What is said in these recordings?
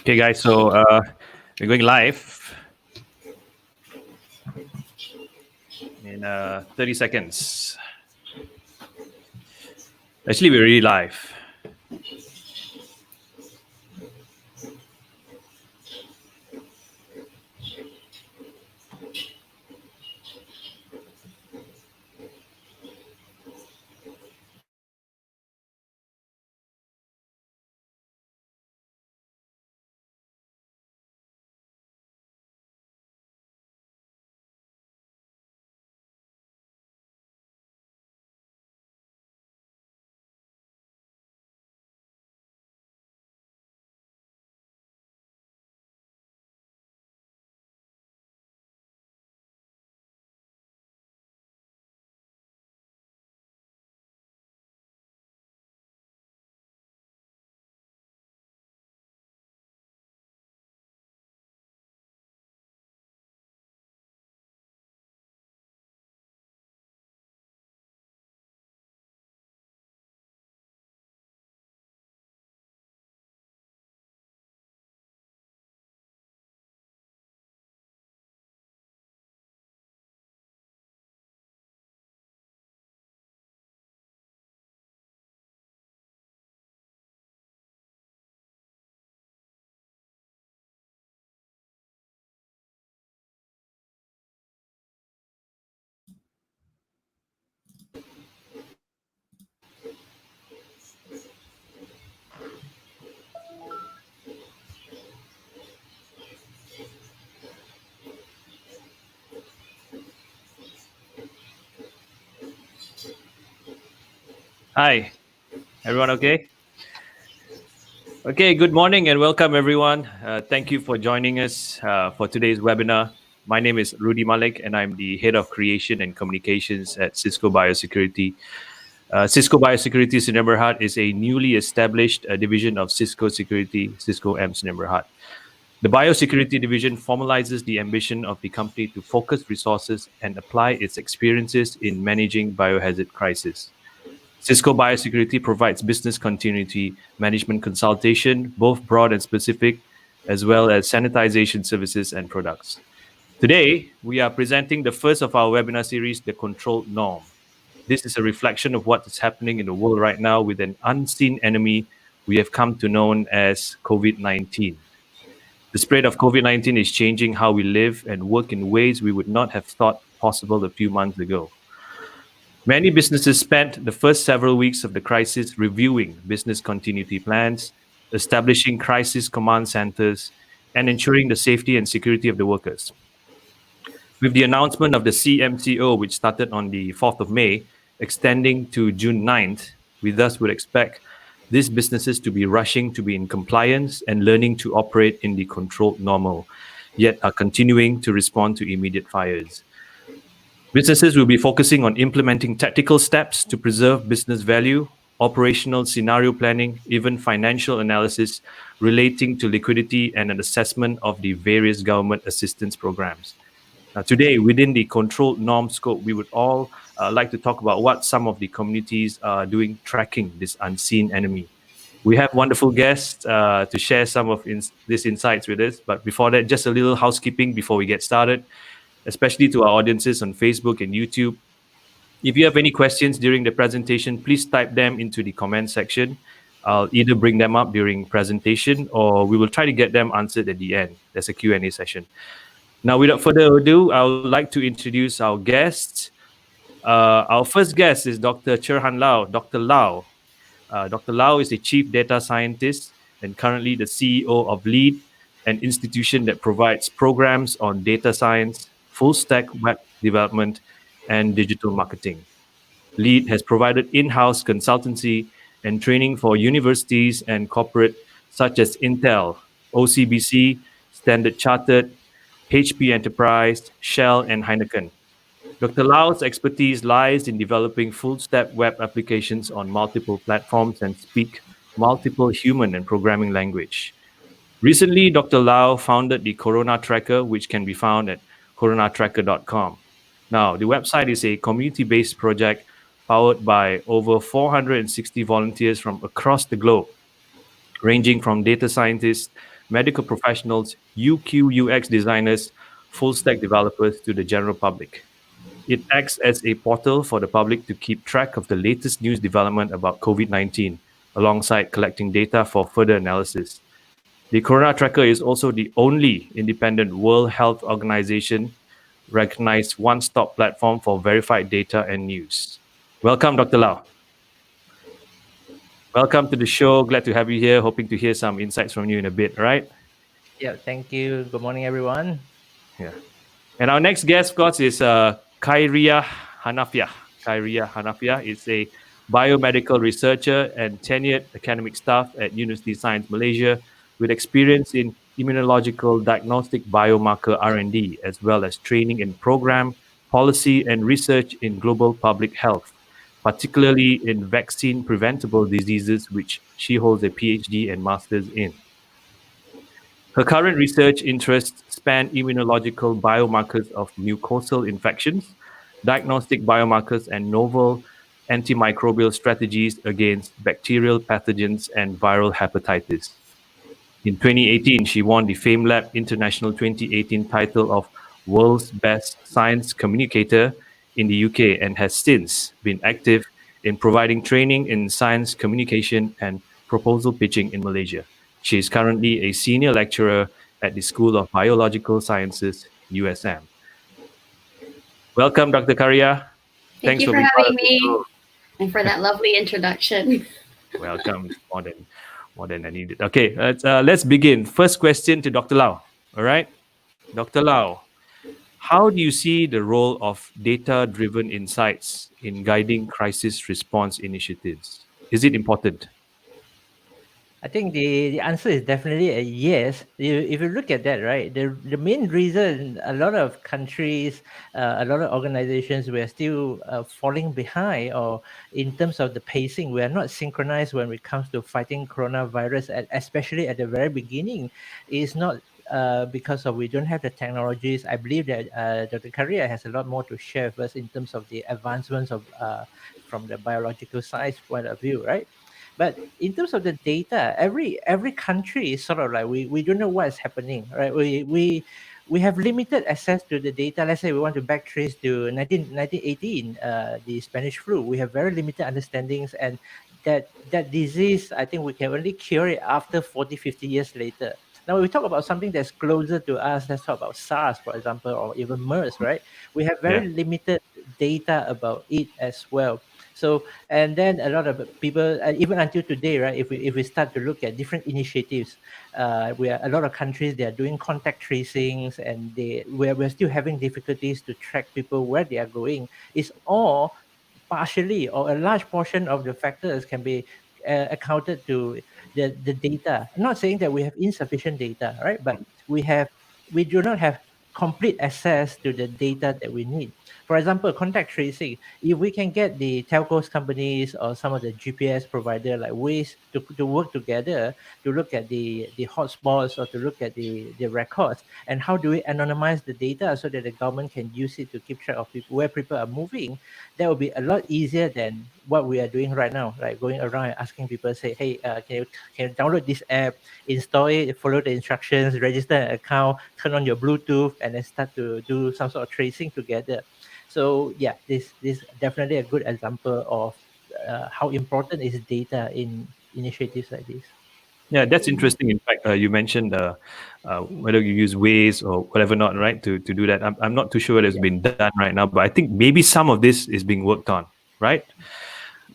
Okay, guys, so we're going live in 30 seconds. Actually, we're already live. Hi, everyone okay? Okay, good morning and welcome, everyone. Thank you for joining us for today's webinar. My name is Rudy Malik, and I'm the Head of Creation and Communications at Cisco Biosecurity. Cisco Biosecurity Sdn Bhd is a newly established division of Cisco Security, Cisco M Sdn Bhd. The Biosecurity Division formalizes the ambition of the company to focus resources and apply its experiences in managing biohazard crises. Cisco Biosecurity provides business continuity management consultation, both broad and specific, as well as sanitization services and products. Today, we are presenting the first of our webinar series, The Controlled Norm. This is a reflection of what is happening in the world right now with an unseen enemy we have come to know as COVID-19. The spread of COVID-19 is changing how we live and work in ways we would not have thought possible a few months ago. Many businesses spent the first several weeks of the crisis reviewing business continuity plans, establishing crisis command centers, and ensuring the safety and security of the workers. With the announcement of the CMCO, which started on the 4th of May, extending to June 9th, we thus would expect these businesses to be rushing to be in compliance and learning to operate in the controlled normal, yet are continuing to respond to immediate fires. Businesses will be focusing on implementing tactical steps to preserve business value, operational scenario planning, even financial analysis relating to liquidity and an assessment of the various government assistance programs. Now, today, within the controlled norm scope, we would all like to talk about what some of the communities are doing tracking this unseen enemy. We have wonderful guests to share some of these insights with us. But before that, just a little housekeeping before we get started, especially to our audiences on Facebook and YouTube. If you have any questions during the presentation, please type them into the comment section. I'll either bring them up during presentation or we will try to get them answered at the end. There's a Q&A session. Now, without further ado, I would like to introduce our guests. Our first guest is Dr. Cher Han Lau. Dr. Lau. Dr. Lau is a chief data scientist and currently the CEO of LEAD, an institution that provides programs on data science, full-stack web development, and digital marketing. LEAD has provided in-house consultancy and training for universities and corporate such as Intel, OCBC, Standard Chartered, HP Enterprise, Shell, and Heineken. Dr. Lau's expertise lies in developing full-stack web applications on multiple platforms and speak multiple human and programming language. Recently, Dr. Lau founded the Corona Tracker, which can be found at coronatracker.com. Now, the website is a community-based project powered by over 460 volunteers from across the globe, ranging from data scientists, medical professionals, UX designers, full stack developers to the general public. It acts as a portal for the public to keep track of the latest news development about COVID-19, alongside collecting data for further analysis. The Corona Tracker is also the only independent World Health Organization recognized one-stop platform for verified data and news. Welcome, Dr. Lau. Welcome to the show. Glad to have you here. Hoping to hear some insights from you in a bit, right? Yeah, thank you. Good morning, everyone. Yeah. And our next guest, of course, is Khayriyyah Hanafiah. Khayriyyah Hanafiah is a biomedical researcher and tenured academic staff at University Science Malaysia with experience in immunological diagnostic biomarker R&D, as well as training in program, policy, and research in global public health, particularly in vaccine preventable diseases, which she holds a Ph.D. and master's in. Her current research interests span immunological biomarkers of mucosal infections, diagnostic biomarkers, and novel antimicrobial strategies against bacterial pathogens and viral hepatitis. In 2018, she won the FameLab International 2018 title of World's Best Science Communicator in the UK and has since been active in providing training in science communication and proposal pitching in Malaysia. She is currently a senior lecturer at the School of Biological Sciences, USM. Welcome, Dr. Khayriyyah. Thank you for having me and for that lovely introduction. Welcome. More than I needed. Okay, let's begin. First question to Dr. Lau. All right, Dr. Lau, how do you see the role of data-driven insights in guiding crisis response initiatives? Is it important? I think the answer is definitely a yes. If you look at that, right, the main reason a lot of countries, a lot of organizations, we are still falling behind, or in terms of the pacing, we are not synchronized when it comes to fighting coronavirus, especially at the very beginning, is not because of we don't have the technologies. I believe that Dr. Khayriyyah has a lot more to share with us in terms of the advancements of from the biological science point of view, right? But in terms of the data, every country is sort of like we don't know what is happening, right? We have limited access to the data. Let's say we want to backtrace to 1918, the Spanish flu. We have very limited understandings, and that disease, I think we can only cure it after 40, 50 years later. Now, when we talk about something that's closer to us, let's talk about SARS, for example, or even MERS, right? We have very limited data about it as well. So, and then a lot of people, even until today, right? If we start to look at different initiatives, we are a lot of countries, they are doing contact tracings, and we're still having difficulties to track people where they are going. It's all partially, or a large portion of the factors can be accounted to the data. I'm not saying that we have insufficient data, right? But we do not have complete access to the data that we need. For example, contact tracing. If we can get the telcos companies or some of the GPS provider like ways to work together to look at the hotspots, or to look at the records, and how do we anonymize the data so that the government can use it to keep track of people, where people are moving, that would be a lot easier than what we are doing right now, like going around and asking people, say, hey, can you download this app, install it, follow the instructions, register an account, turn on your Bluetooth, and then start to do some sort of tracing together. So yeah, this definitely a good example of how important is data in initiatives like this. Yeah, that's interesting. In fact, you mentioned whether you use Waze or whatever not, right, to do that. I'm not too sure whether it's been done right now, but I think maybe some of this is being worked on, right?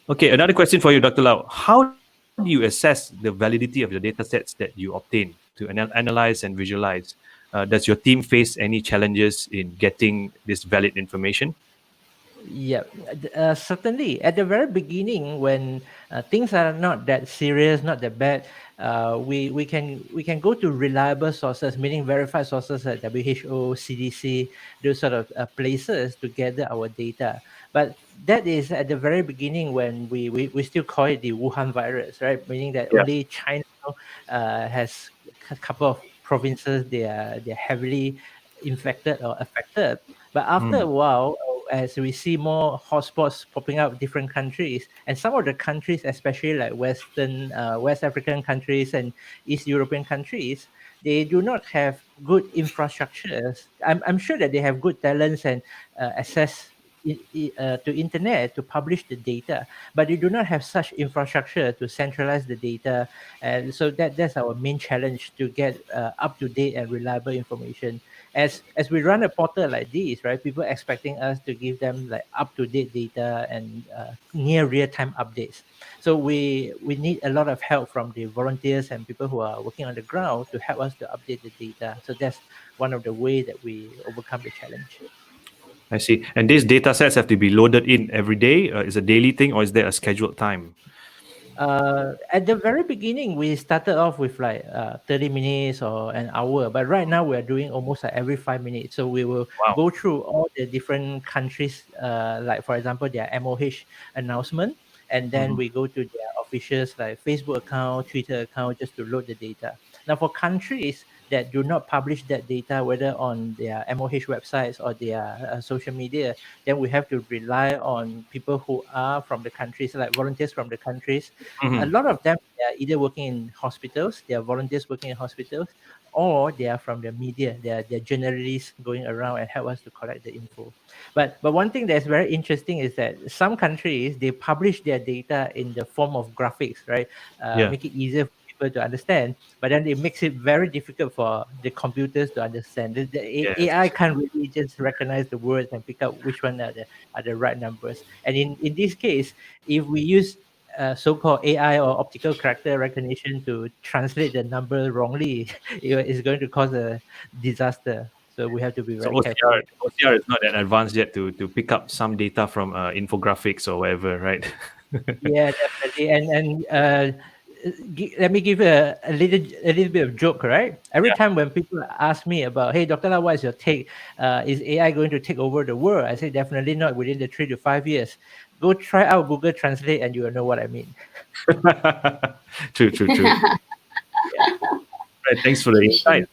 Okay, another question for you, Dr. Lau. How do you assess the validity of the data sets that you obtain to analyze and visualize? Does your team face any challenges in getting this valid information? Yeah, certainly. At the very beginning, when things are not that serious, not that bad, we can go to reliable sources, meaning verified sources like WHO, CDC, those sort of places to gather our data. But that is at the very beginning, when we still call it the Wuhan virus, right? Meaning that only China has a couple of provinces they're heavily infected or affected. But after a while, as we see more hotspots popping up in different countries, and some of the countries, especially like West African countries and East European countries, they do not have good infrastructures. I'm sure that they have good talents and access to internet to publish the data, but they do not have such infrastructure to centralize the data. And so that's our main challenge, to get up to date and reliable information. As we run a portal like this, right, people expecting us to give them like up to date data and near real time updates. So we need a lot of help from the volunteers and people who are working on the ground to help us to update the data. So that's one of the way that we overcome the challenge. I see. And these data sets have to be loaded in every day. Is a daily thing, or is there a scheduled time? At the very beginning, we started off with like 30 minutes or an hour, but right now we're doing almost like every 5 minutes. So we will Wow. go through all the different countries, like for example, their MOH announcement, and then we go to their officials like Facebook account, Twitter account, just to load the data. Now, for countries that do not publish that data, whether on their MOH websites or their social media, then we have to rely on people who are from the countries, like volunteers from the countries. A lot of them, they are either working in hospitals, they are volunteers working in hospitals, or they are from the media. They're journalists going around and help us to collect the info. But one thing that's very interesting is that some countries, they publish their data in the form of graphics, right? Yeah. Make it easier for people to understand, but then it makes it very difficult for the computers to understand. The Yes. AI can't really just recognize the words and pick up which one are the right numbers. And in this case, if we use so-called AI or optical character recognition to translate the number wrongly, it's going to cause a disaster. So we have to be So very careful with it. OCR is not that advanced yet to pick up some data from infographics or whatever, right? Yeah, definitely. Let me give a little bit of joke, right? Every time when people ask me about, hey, Dr. Lau, what is your take? Is AI going to take over the world? I say definitely not within the 3 to 5 years. Go try out Google Translate and you will know what I mean. True. Right, thanks for the insight.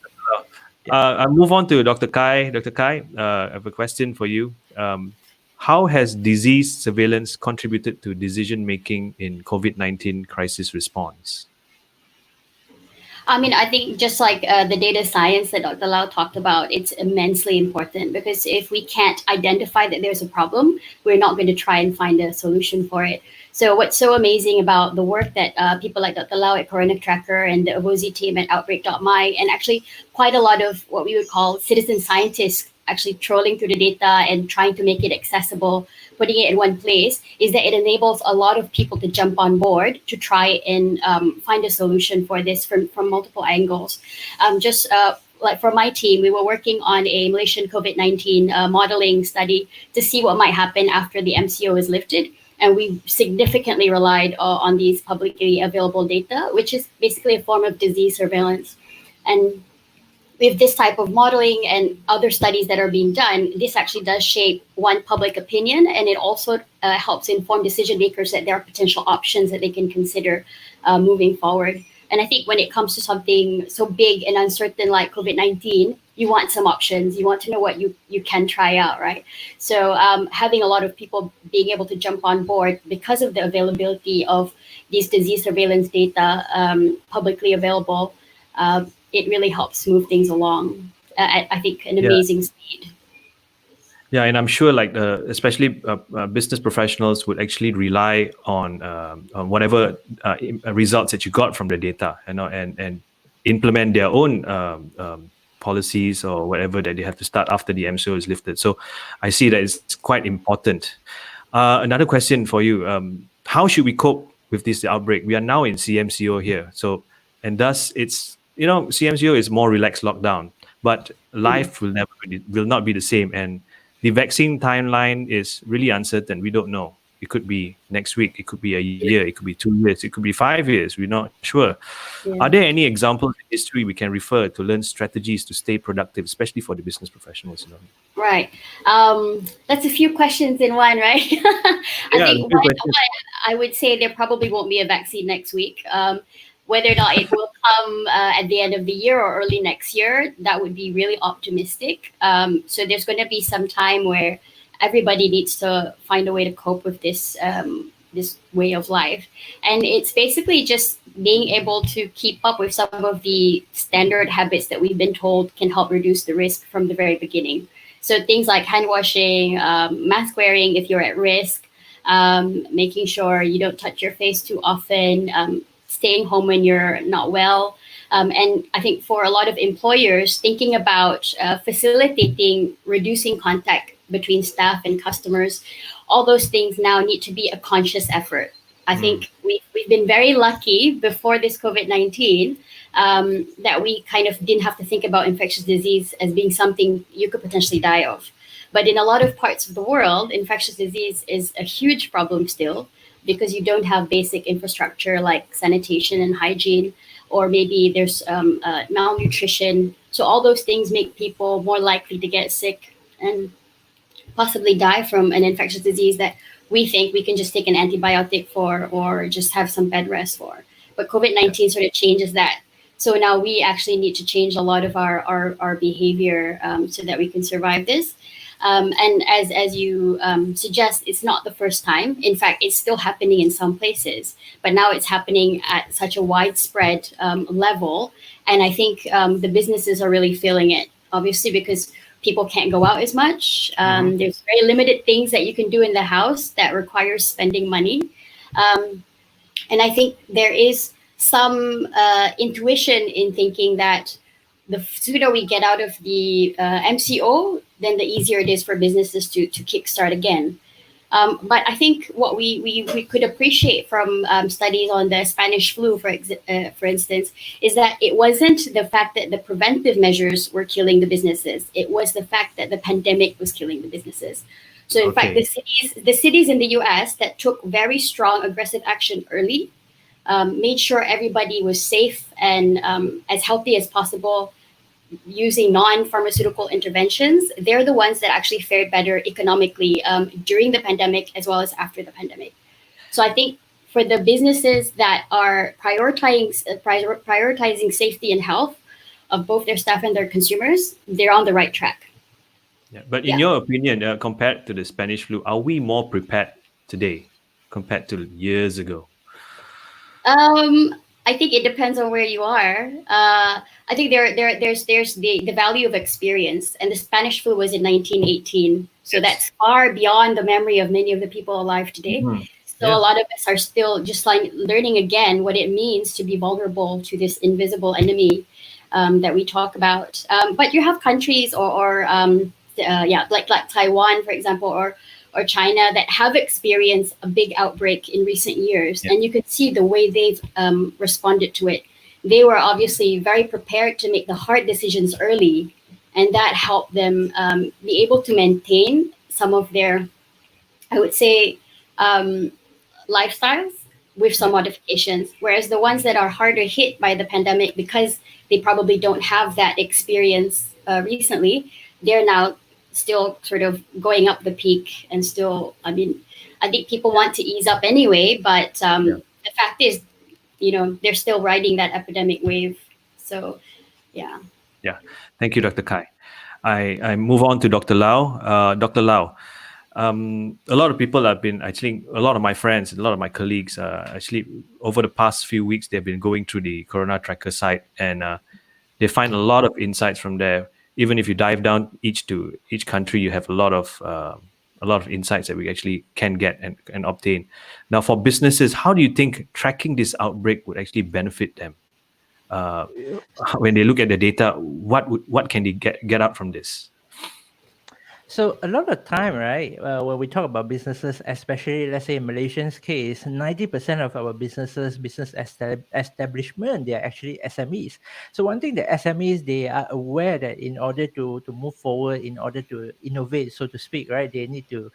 Yeah. I'll move on to Dr. Kai. Dr. Kai, I have a question for you. How has disease surveillance contributed to decision making in COVID-19 crisis response? I mean, I think just like the data science that Dr. Lau talked about, it's immensely important, because if we can't identify that there's a problem, we're not going to try and find a solution for it. So what's so amazing about the work that people like Dr. Lau at Corona Tracker and the Avozi team at outbreak.my, and actually quite a lot of what we would call citizen scientists actually trolling through the data and trying to make it accessible, putting it in one place, is that it enables a lot of people to jump on board to try and find a solution for this from multiple angles. Like for my team, we were working on a Malaysian COVID-19 modeling study to see what might happen after the MCO is lifted. And we significantly relied on these publicly available data, which is basically a form of disease surveillance. And with this type of modeling and other studies that are being done, this actually does shape one public opinion, and it also helps inform decision makers that there are potential options that they can consider moving forward. And I think when it comes to something so big and uncertain like COVID-19, you want some options. You want to know what you can try out, right? So having a lot of people being able to jump on board because of the availability of these disease surveillance data publicly available, it really helps move things along at, I think, an amazing speed. Yeah, and I'm sure, like especially business professionals would actually rely on whatever results that you got from the data, and implement their own policies or whatever that they have to start after the MCO is lifted. So I see that it's quite important. Another question for you: how should we cope with this outbreak? We are now in CMCO here, and thus it's CMCO is more relaxed lockdown, but life will not be the same, and the vaccine timeline is really uncertain. We don't know. It could be next week. It could be a year. It could be 2 years. It could be 5 years. We're not sure. Yeah. Are there any examples in history we can refer to learn strategies to stay productive, especially for the business professionals? Right. That's a few questions in one, right? I think I would say there probably won't be a vaccine next week. Whether or not it will come at the end of the year or early next year, that would be really optimistic. So there's going to be some time where everybody needs to find a way to cope with this this way of life. And it's basically just being able to keep up with some of the standard habits that we've been told can help reduce the risk from the very beginning. So things like hand washing, mask wearing if you're at risk, making sure you don't touch your face too often, staying home when you're not well. And I think for a lot of employers, thinking about facilitating reducing contact between staff and customers, all those things now need to be a conscious effort. I think we've been very lucky before this COVID-19 that we kind of didn't have to think about infectious disease as being something you could potentially die of. But in a lot of parts of the world, infectious disease is a huge problem still because you don't have basic infrastructure like sanitation and hygiene, or maybe there's malnutrition. So all those things make people more likely to get sick and possibly die from an infectious disease that we think we can just take an antibiotic for or just have some bed rest for. But COVID-19 sort of changes that. So now we actually need to change a lot of our behavior so that we can survive this. And as you suggest, it's not the first time. In fact, it's still happening in some places, but now it's happening at such a widespread level. And I think the businesses are really feeling it, obviously, because people can't go out as much. There's very limited things that you can do in the house that requires spending money. And I think there is some intuition in thinking that the sooner we get out of the MCO, then the easier it is for businesses to kickstart again. But I think what we could appreciate from studies on the Spanish flu, for instance, is that it wasn't the fact that the preventive measures were killing the businesses. It was the fact that the pandemic was killing the businesses. So in fact, the cities in the US that took very strong aggressive action early, made sure everybody was safe and as healthy as possible, using non-pharmaceutical interventions, they're the ones that actually fared better economically during the pandemic as well as after the pandemic. So I think for the businesses that are prioritizing safety and health of both their staff and their consumers, they're on the right track. Yeah. But in your opinion, compared to the Spanish flu, are we more prepared today compared to years ago? I think it depends on where you are. I think there's the value of experience, and the Spanish flu was in 1918, so that's far beyond the memory of many of the people alive today. So a lot of us are still just like learning again what it means to be vulnerable to this invisible enemy that we talk about. But you have countries like Taiwan, for example, or China that have experienced a big outbreak in recent years. And you could see the way they've responded to it. They were obviously very prepared to make the hard decisions early, and that helped them be able to maintain some of their, I would say, lifestyles with some modifications. Whereas the ones that are harder hit by the pandemic, because they probably don't have that experience recently, they're now still sort of going up the peak and still, I think people want to ease up anyway, but the fact is, they're still riding that epidemic wave. So, yeah. Yeah. Thank you, Dr. Khai. I move on to Dr. Lau. Dr. Lau, a lot of people have been, actually, a lot of my friends, a lot of my colleagues, actually, over the past few weeks, they've been going through the Corona Tracker site, and they find a lot of insights from there. Even if you dive down each country, you have a lot of insights that we actually can get and obtain. Now, for businesses, how do you think tracking this outbreak would actually benefit them? When they look at the data, what can they get out from this? So a lot of time, right, when we talk about businesses, especially let's say in Malaysian's case, 90% of our business establishment, they are actually SMEs. So one thing that SMEs, they are aware that in order to move forward, in order to innovate, so to speak, right, they need to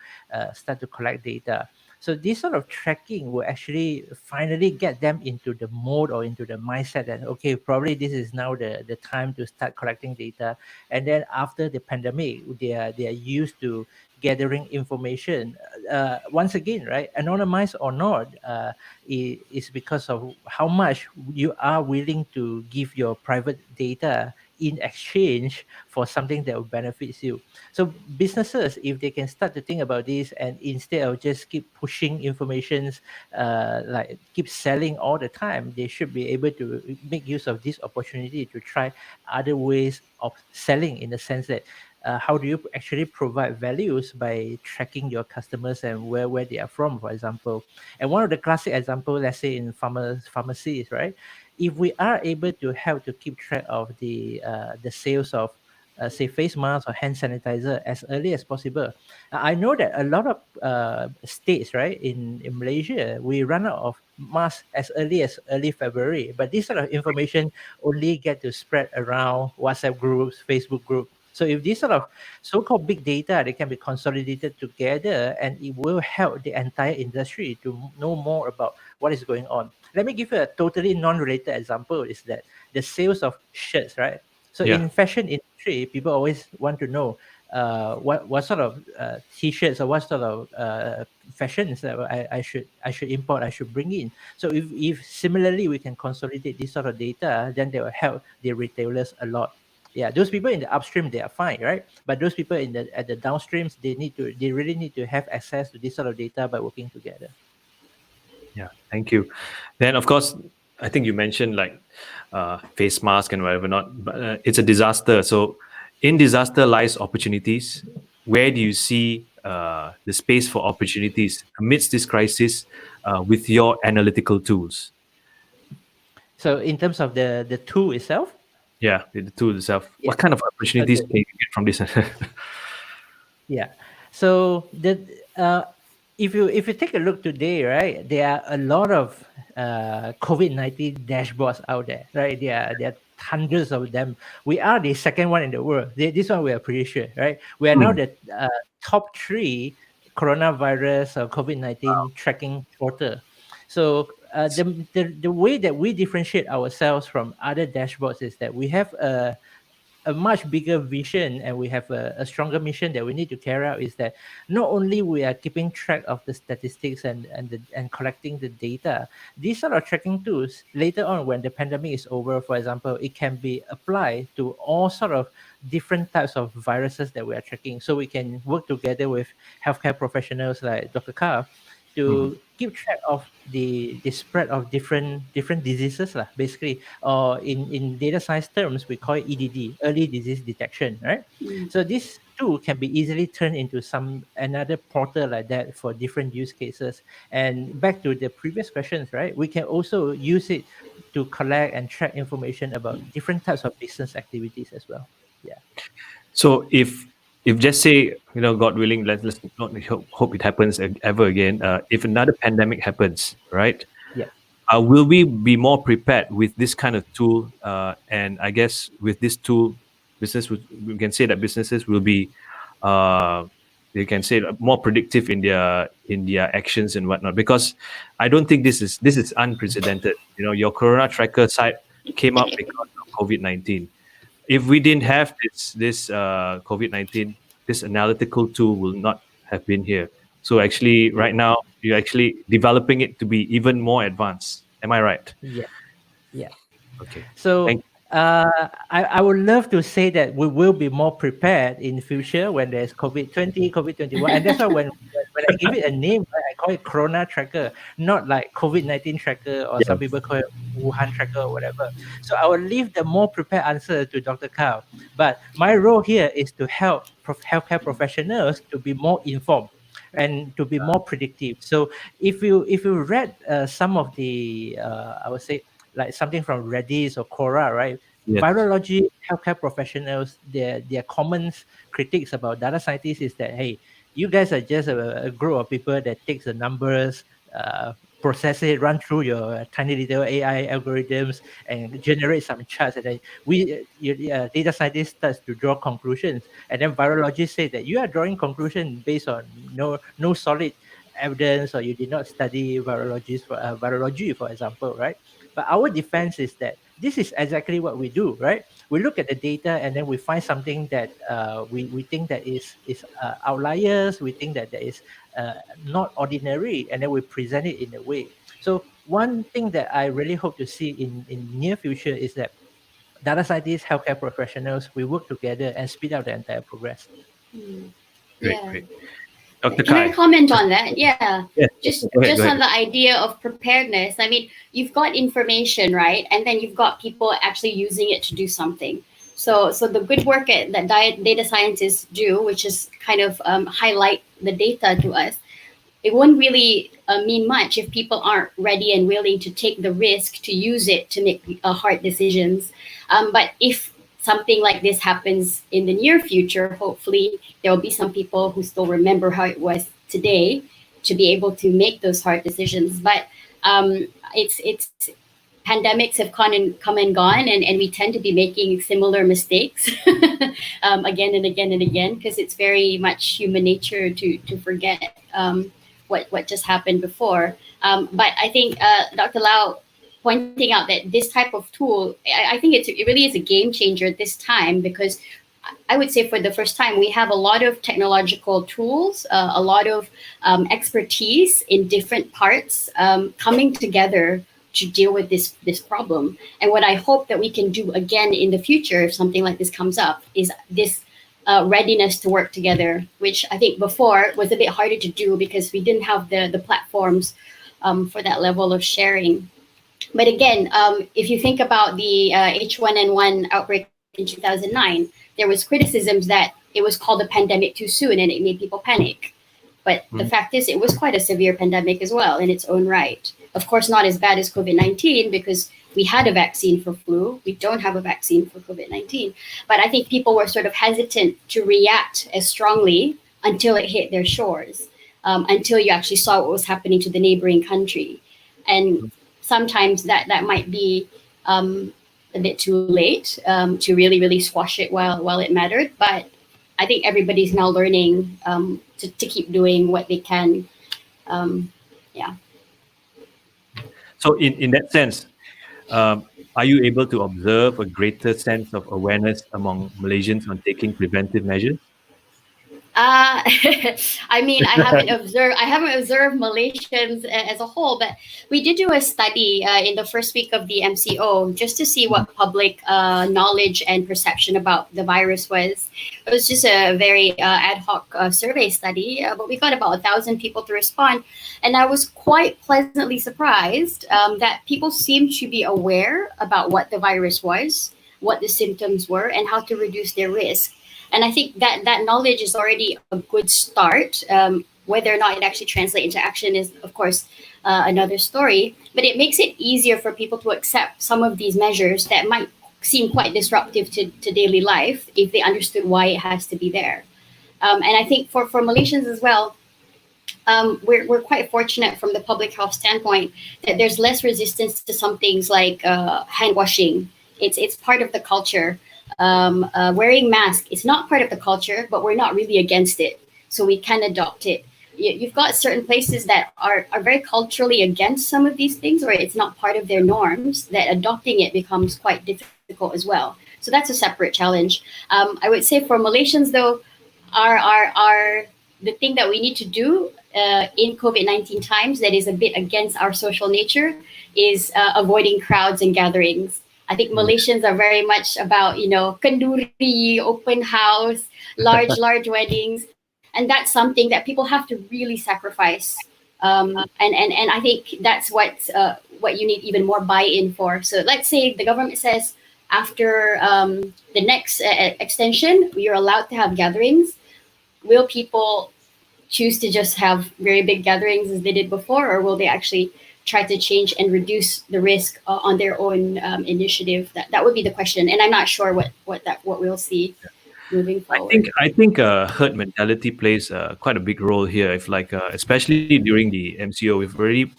start to collect data. So this sort of tracking will actually finally get them into the mode or into the mindset that, okay, probably this is now the time to start collecting data. And then after the pandemic, they are used to gathering information. Once again, right, anonymized or not, is because of how much you are willing to give your private data in exchange for something that will benefits you. So businesses, if they can start to think about this, and instead of just keep pushing informations, like keep selling all the time, they should be able to make use of this opportunity to try other ways of selling, in the sense that how do you actually provide values by tracking your customers and where they are from, for example. And one of the classic examples, let's say in pharmacies, right? If we are able to help to keep track of the sales of say face masks or hand sanitizer as early as possible. I know that a lot of states, right, in Malaysia, we run out of masks as early February, but this sort of information only get to spread around WhatsApp groups, Facebook group. So if this sort of so-called big data, they can be consolidated together, and it will help the entire industry to know more about what is going on. Let me give you a totally non-related example, is that the sales of shirts, right? So Yeah. in fashion industry, people always want to know what sort of t-shirts or what sort of fashions that I should import, I should bring in. So if similarly we can consolidate this sort of data, then they will help the retailers a lot. Yeah, those people in the upstream, they are fine, right? But those people in the at the downstreams, they really need to have access to this sort of data by working together. Yeah, thank you. Then, of course, I think you mentioned like face mask and whatever not, but it's a disaster. So, in disaster lies opportunities. Where do you see the space for opportunities amidst this crisis with your analytical tools? So in terms of the tool itself, Yeah, the tool itself. yeah, What kind of opportunities okay. can you get from this? Yeah. So if you take a look today, right, there are a lot of COVID-19 dashboards out there, right? There are hundreds of them. We are the second one in the world. This one we are pretty sure, right? We are now Hmm. the top three coronavirus or COVID-19 tracking portal. So the way that we differentiate ourselves from other dashboards is that we have a much bigger vision, and we have a stronger mission that we need to carry out, is that not only we are keeping track of the statistics and collecting the data, these sort of tracking tools later on, when the pandemic is over, for example, it can be applied to all sort of different types of viruses that we are tracking. So we can work together with healthcare professionals like Dr. Carr Mhm. to keep track of the spread of different diseases lah, basically, or in data science terms we call it EDD, early disease detection, right? Mm. So this tool can be easily turned into some another portal like that for different use cases. And back to the previous questions, right, we can also use it to collect and track information about different types of business activities as well. Yeah. So if just say, God willing, let's not hope it happens ever again. If another pandemic happens, right? Yeah. Will we be more prepared with this kind of tool? And I guess with this tool, we can say that businesses will be, uh, they can say more predictive in their actions and whatnot. Because I don't think this is unprecedented. Your Corona tracker site came up because of COVID-19. If we didn't have this COVID-19, this analytical tool will not have been here. So actually, Yeah. right now you're actually developing it to be even more advanced. Am I right? Yeah. Yeah. Okay. So Thank. I would love to say that we will be more prepared in future when there's COVID-20, COVID-21. And that's why when I give it a name, right, I call it Corona tracker, not like COVID-19 tracker, or some Yeah. people call it Wuhan tracker or whatever. So I will leave the more prepared answer to Dr. Kao. But my role here is to help healthcare professionals to be more informed and to be more predictive. So if you read some of the I would say like something from Redis or Quora, right? Yes. Virology healthcare professionals, their common critiques about data scientists is that, hey, you guys are just a group of people that takes the numbers, uh, process it, run through your tiny little AI algorithms, and generate some charts, and then data scientists starts to draw conclusions, and then virologists say that you are drawing conclusion based on no solid evidence, or you did not study virology, for example, right? But our defense is that this is exactly what we do, right? We look at the data, and then we find something that we think that is outliers. We think that is not ordinary, and then we present it in a way. So one thing that I really hope to see in near future is that data scientists, healthcare professionals, we work together and speed up the entire progress. Great, Yeah. great. Dr. Can I Kai. comment on that? Yeah. Yes, Just go ahead, just go on ahead. the idea of preparedness. I mean, you've got information, right? And then you've got people actually using it to do something. So the good work that data scientists do, which is kind of highlight the data to us, it won't really mean much if people aren't ready and willing to take the risk to use it to make hard decisions. But if something like this happens in the near future, hopefully there will be some people who still remember how it was today to be able to make those hard decisions. But it's pandemics have come and gone, and we tend to be making similar mistakes again and again and again, because it's very much human nature to forget what just happened before. But I think Dr. Lau pointing out that this type of tool, I think it really is a game changer this time, because I would say for the first time we have a lot of technological tools, a lot of expertise in different parts coming together to deal with this problem. And what I hope that we can do again in the future, if something like this comes up, is this readiness to work together, which I think before was a bit harder to do because we didn't have the platforms for that level of sharing. But again, if you think about the H1N1 outbreak in 2009, there was criticisms that it was called a pandemic too soon and it made people panic. But the fact is, it was quite a severe pandemic as well in its own right. Of course, not as bad as COVID-19 because we had a vaccine for flu. We don't have a vaccine for COVID-19. But I think people were sort of hesitant to react as strongly until it hit their shores, until you actually saw what was happening to the neighboring country. And sometimes that might be a bit too late to really squash it while it mattered. But I think everybody's now learning to keep doing what they can. Yeah. So in that sense, are you able to observe a greater sense of awareness among Malaysians on taking preventive measures? I mean, I haven't observed Malaysians as a whole, but we did do a study in the first week of the MCO just to see what public knowledge and perception about the virus was. It was just a very ad hoc survey study, but we got about 1,000 people to respond, and I was quite pleasantly surprised that people seemed to be aware about what the virus was, what the symptoms were, and how to reduce their risk. And I think that knowledge is already a good start. Whether or not it actually translates into action is, of course, another story. But it makes it easier for people to accept some of these measures that might seem quite disruptive to daily life if they understood why it has to be there. And I think for Malaysians as well, we're quite fortunate from the public health standpoint that there's less resistance to some things like hand washing. It's part of the culture. Wearing masks is not part of the culture, but we're not really against it, so we can adopt it. You've got certain places that are very culturally against some of these things, or it's not part of their norms, that adopting it becomes quite difficult as well. So that's a separate challenge. I would say for Malaysians though, our the thing that we need to do in COVID-19 times that is a bit against our social nature is avoiding crowds and gatherings. I think Malaysians are very much about, kenduri, open house, large weddings. And that's something that people have to really sacrifice. And I think that's what you need even more buy-in for. So let's say the government says after the next extension, you're allowed to have gatherings. Will people choose to just have very big gatherings as they did before, or will they actually try to change and reduce the risk on their own initiative? That would be the question, and I'm not sure what we'll see moving forward. I think herd mentality plays quite a big role here. If especially during the MCO, we've already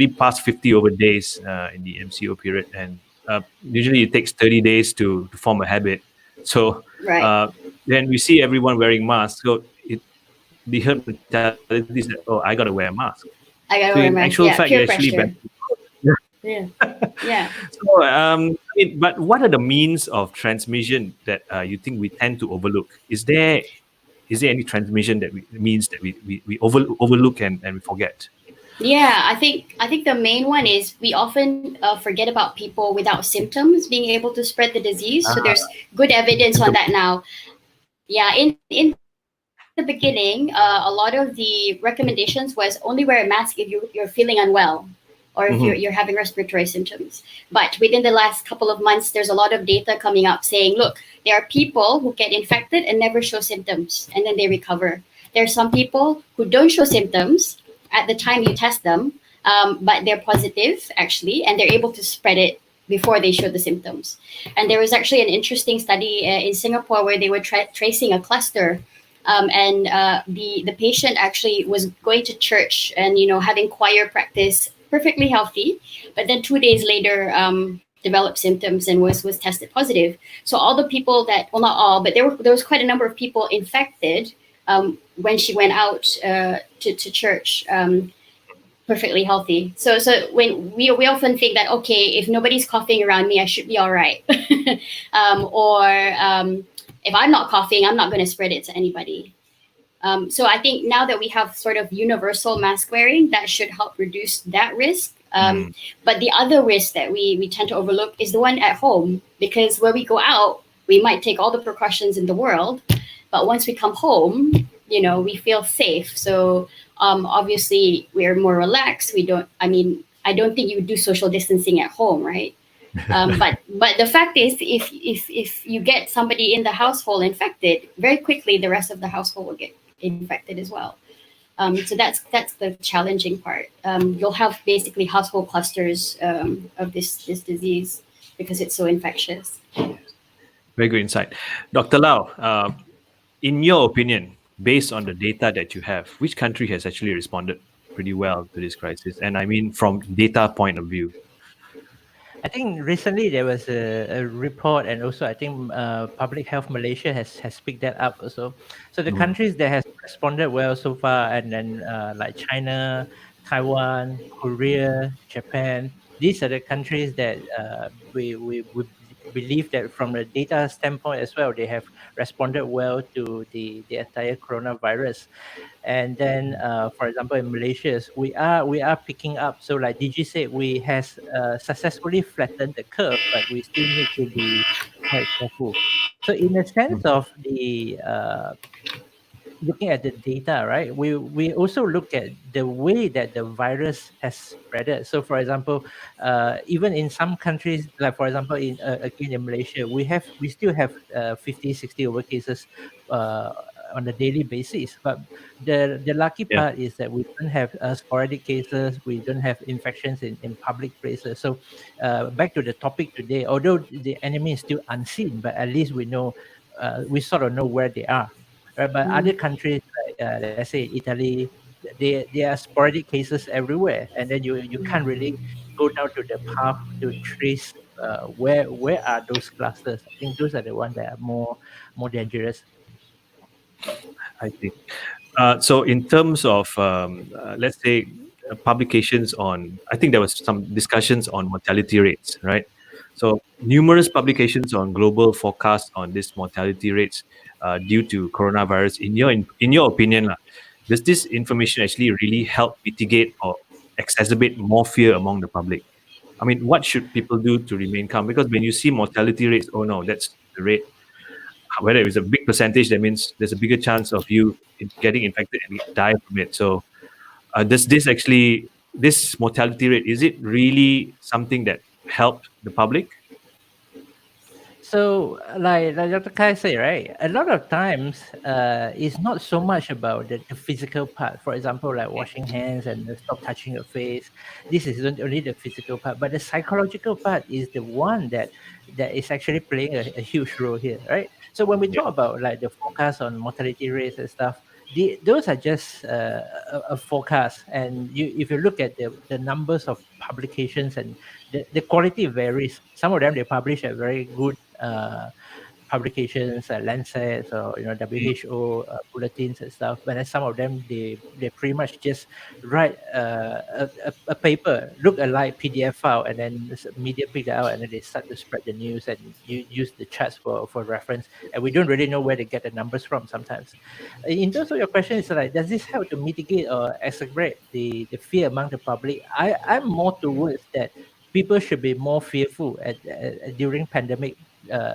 passed 50 over days in the MCO period, and usually it takes 30 days to form a habit. So Right. then we see everyone wearing masks. So the herd mentality is that, oh, I got to wear a mask. I gotta So wear in mask. actual Yeah, fact, peer you actually pressure. Yeah. Yeah. So, but what are the means of transmission that you think we tend to overlook? Is there any transmission that means that we overlook and we forget? Yeah, I think the main one is we often forget about people without symptoms being able to spread the disease. So there's good evidence on that now. Yeah, in the beginning, a lot of the recommendations was only wear a mask if you're feeling unwell or if you're Mm-hmm. having respiratory symptoms. But within the last couple of months, there's a lot of data coming up saying, look, there are people who get infected and never show symptoms and then they recover. There are some people who don't show symptoms at the time you test them, but they're positive actually, and they're able to spread it before they show the symptoms. And there was actually an interesting study in Singapore where they were tracing a cluster, and the patient actually was going to church and having choir practice, perfectly healthy, but then 2 days later developed symptoms and was tested positive. So all the people that, well, not all, but there was quite a number of people infected when she went out to church. Perfectly healthy. So when we often think that, okay, if nobody's coughing around me, I should be all right, or if I'm not coughing, I'm not going to spread it to anybody. So I think now that we have sort of universal mask wearing, that should help reduce that risk. But the other risk that we tend to overlook is the one at home, because when we go out, we might take all the precautions in the world, but once we come home, we feel safe. So obviously, we're more relaxed. We don't. I mean, I don't think you would do social distancing at home, right? But the fact is, if you get somebody in the household infected, very quickly the rest of the household will get infected as well. So that's the challenging part. You'll have basically household clusters of this disease because it's so infectious. Very good insight. Dr. Lau, in your opinion, based on the data that you have, which country has actually responded pretty well to this crisis? And I mean, from data point of view. I think recently there was a report, and also I think Public Health Malaysia has picked that up also. So the countries that has responded well so far, and then like China, Taiwan, Korea, Japan, these are the countries that we believe that from the data standpoint as well, they have responded well to the entire coronavirus. And then for example in Malaysia, we are picking up. So like DG said, we has successfully flattened the curve, but we still need to be quite careful. So in the sense of the looking at the data, right, we also look at the way that the virus has spreaded. So for example, even in some countries, like for example in again in Malaysia, we still have 50 60 over cases uh, on a daily basis. But the lucky Yeah. part is that we don't have sporadic cases, we don't have infections in public places. So back to the topic today, although the enemy is still unseen, but at least we know, we sort of know where they are, right? But other countries, like let's say Italy, there are sporadic cases everywhere, and then you can't really go down to the path to trace where are those clusters. I think those are the ones that are more dangerous. I think. So, in terms of, let's say, publications on, I think there was some discussions on mortality rates, right? So, numerous publications on global forecasts on this mortality rates due to coronavirus. In your opinion, lah, does this information actually really help mitigate or exacerbate more fear among the public? I mean, what should people do to remain calm? Because when you see mortality rates, oh no, that's the rate. Whether it's a big percentage, that means there's a bigger chance of you getting infected and die from it. So, does this mortality rate, is it really something that helped the public? So, like Dr. Kai say, right? A lot of times, it's not so much about the physical part. For example, like washing hands and stop touching your face. This is not only the physical part, but the psychological part is the one that is actually playing a huge role here, right? So when we Yeah. talk about like the forecast on mortality rates and stuff, those are just a forecast. And if you look at the numbers of publications, and the quality varies. Some of them they publish at very good publications, Lancet or WHO bulletins and stuff. But then some of them they pretty much just write a paper, look alike PDF file, and then media pick that out, and then they start to spread the news and you use the charts for reference. And we don't really know where they get the numbers from sometimes. In terms of your question, it's like, does this help to mitigate or exacerbate the fear among the public? I'm more towards that people should be more fearful during pandemic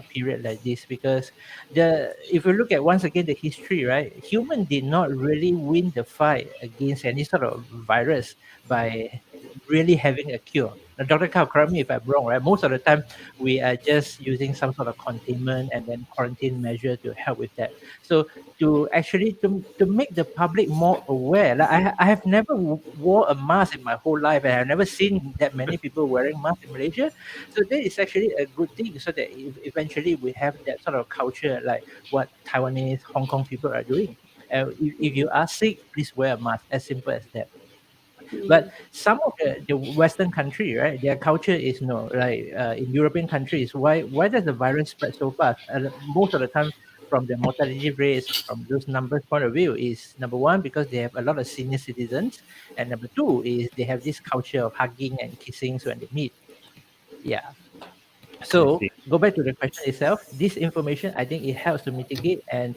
period like this, because if you look at once again the history, right, human did not really win the fight against any sort of virus by really having a cure. Now, Dr. Kao, correct me if I'm wrong, right? Most of the time we are just using some sort of containment and then quarantine measure to help with that. So to actually to make the public more aware, like I have never wore a mask in my whole life, and I've never seen that many people wearing masks in Malaysia. So that is actually a good thing, so that eventually we have that sort of culture like what Taiwanese, Hong Kong people are doing. If you are sick, please wear a mask. As simple as that. But some of the Western country, right, their culture is like in European countries, why does the virus spread so fast? Most of the time, from the mortality rates, from those numbers point of view, is number one, because they have a lot of senior citizens, and number two is they have this culture of hugging and kissing when they meet. Yeah. So go back to the question itself. This information, I think it helps to mitigate, and